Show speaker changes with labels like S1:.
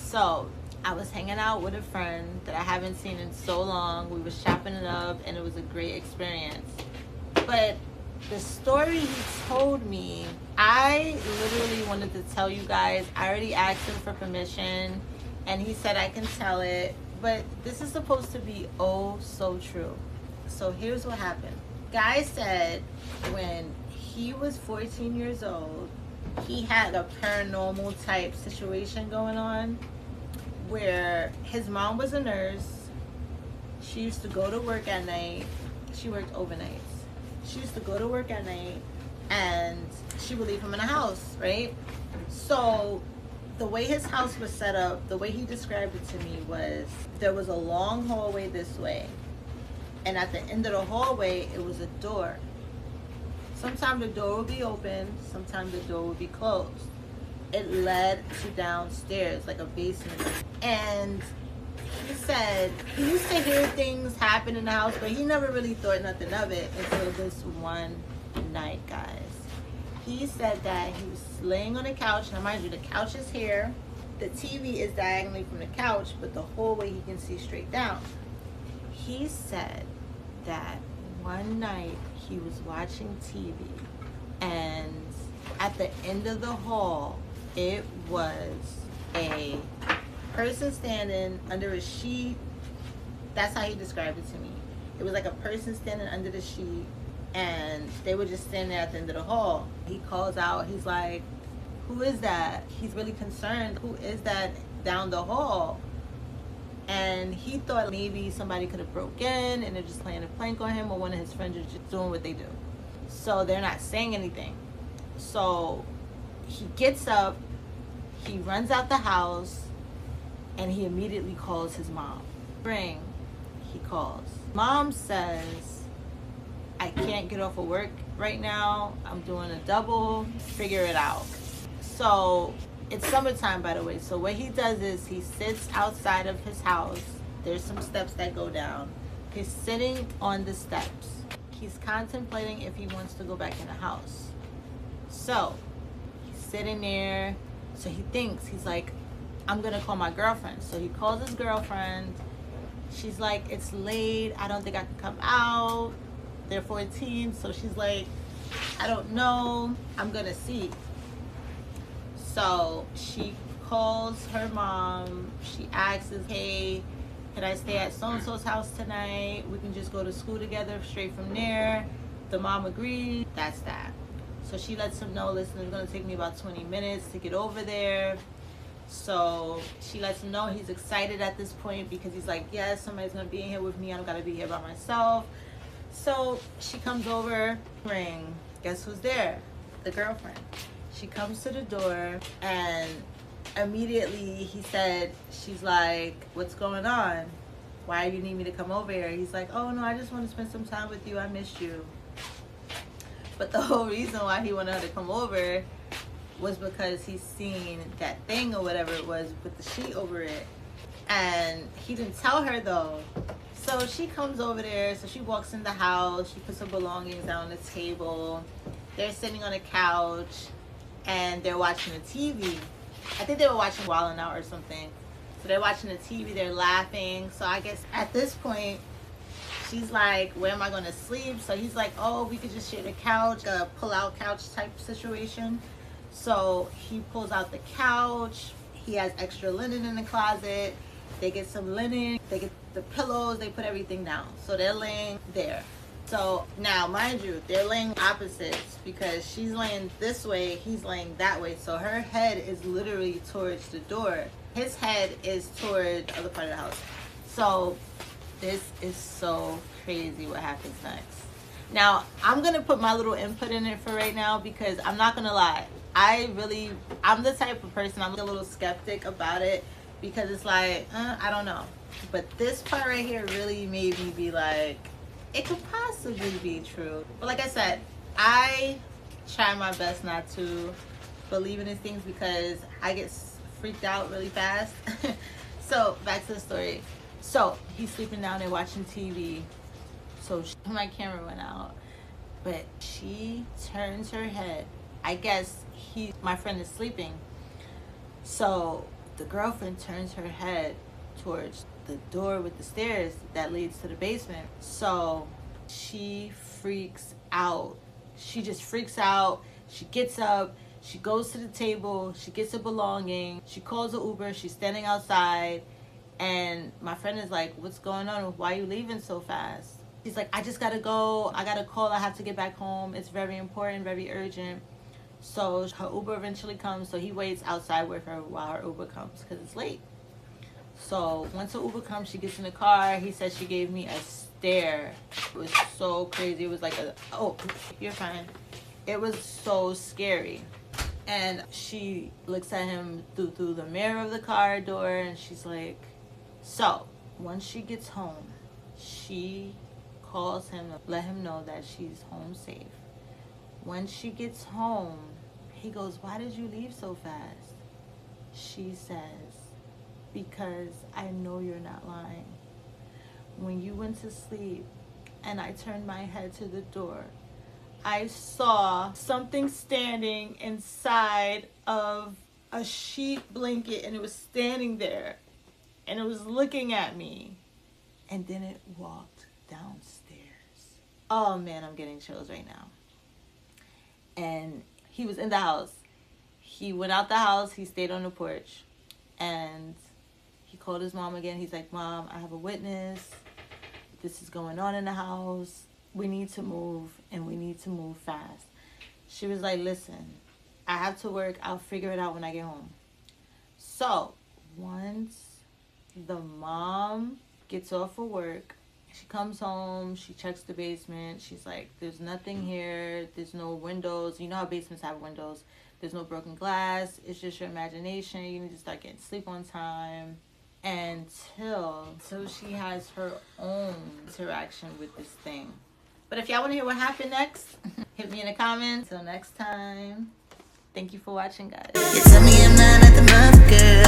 S1: So I was hanging out with a friend that I haven't seen in so long. We was chopping it up and it was a great experience. But the story he told me, I literally wanted to tell you guys. I already asked him for permission and he said I can tell it. But this is supposed to be oh so true. So here's what happened. Guy said when he was 14 years old, he had a paranormal type situation going on where his mom was a nurse. She used to go to work at night. She worked overnights. She used to go to work at night and she would leave him in the house, right? So the way his house was set up, the way he described it to me was there was a long hallway this way. And at the end of the hallway, it was a door. Sometimes the door would be open, sometimes the door would be closed. It led to downstairs, like a basement. And he said he used to hear things happen in the house, but he never really thought nothing of it until this one night, guys. He said that he was laying on the couch. Now, mind you, the couch is here. The TV is diagonally from the couch, but the hallway he can see straight down. He said that one night he was watching TV, and at the end of the hall, it was a person standing under a sheet. That's how he described it to me. It was like a person standing under the sheet, and they were just standing there at the end of the hall. He calls out, he's like, who is that? He's really concerned. Who is that down the hall? And he thought maybe somebody could have broke in and they're just playing a prank on him, or one of his friends is just doing what they do. So they're not saying anything. So he gets up, he runs out the house, and he immediately calls his mom. Ring, he calls. Mom says, I can't get off of work right now. I'm doing a double, figure it out. So it's summertime, by the way. So what he does is he sits outside of his house. There's some steps that go down. He's sitting on the steps. He's contemplating if he wants to go back in the house. So he's sitting there. So he thinks, he's like, I'm gonna call my girlfriend. So he calls his girlfriend. She's like, it's late. I don't think I can come out. They're 14. So she's like, I don't know. I'm gonna see. So she calls her mom. She asks, hey, can I stay at so-and-so's house tonight? We can just go to school together straight from there. The mom agreed. That's that. So she lets him know, listen, it's going to take me about 20 minutes to get over there. So she lets him know he's excited at this point because he's like, yes, somebody's going to be in here with me. I don't got to be here by myself. So she comes over, ring. Guess who's there? The girlfriend. She comes to the door and immediately he said, she's like, what's going on? Why do you need me to come over here? He's like, oh no, I just want to spend some time with you. I missed you. But the whole reason why he wanted her to come over was because he's seen that thing or whatever it was with the sheet over it. And he didn't tell her though. So she comes over there. So she walks in the house. She puts her belongings down on the table. They're sitting on a couch and they're watching the TV. I think they were watching Wild 'N Out or something. So they're watching the TV. They're laughing. So I guess at this point, she's like, where am I going to sleep? So he's like, oh, we could just share the couch, a pull-out couch type situation. So he pulls out the couch. He has extra linen in the closet. They get some linen. They get the pillows. They put everything down. So they're laying there. So now, mind you, they're laying opposites because she's laying this way, he's laying that way. So her head is literally towards the door. His head is toward the other part of the house. So this is so crazy what happens next. Now, I'm going to put my little input in it for right now because I'm not going to lie. I'm the type of person, I'm a little skeptic about it because it's like, I don't know. But this part right here really made me be like, it could possibly be true. But like I said, I try my best not to believe in these things because I get freaked out really fast. So back to the story. So he's sleeping down there watching TV. So my camera went out, but she turns her head. I guess my friend is sleeping. So The girlfriend turns her head towards the door with the stairs that leads to the basement. So she freaks out. She just freaks out. She gets up. She goes to the table. She gets a belonging. She calls an Uber. She's standing outside. And my friend is like, what's going on? Why are you leaving so fast? She's like, I just gotta go. I got a call. I have to get back home. It's very important, very urgent. So her Uber eventually comes. So he waits outside with her while her Uber comes because it's late. So once the Uber comes, she gets in the car. He said she gave me a stare. It was so crazy. It was like oh, you're fine. It was so scary. And she looks at him through the mirror of the car door, and she's like, so once she gets home, she calls him to let him know that she's home safe. When she gets home, he goes, why did you leave so fast? She says, because I know you're not lying. When you went to sleep and I turned my head to the door, I saw something standing inside of a sheet blanket, and it was standing there and it was looking at me, and then it walked downstairs. Oh man, I'm getting chills right now. And he was in the house. He went out the house. He stayed on the porch. And he called his mom again. He's like, Mom, I have a witness. This is going on in the house. We need to move, and we need to move fast. She was like, listen, I have to work. I'll figure it out when I get home. So once the mom gets off of work, she comes home, she checks the basement. She's like, there's nothing here. There's no windows. You know how basements have windows. There's no broken glass. It's just your imagination. You need to start getting sleep on time. Until she has her own interaction with this thing. But if y'all want to hear what happened next, hit me in the comments. Till next time, thank you for watching, guys. You tell me I'm not at the mark, girl.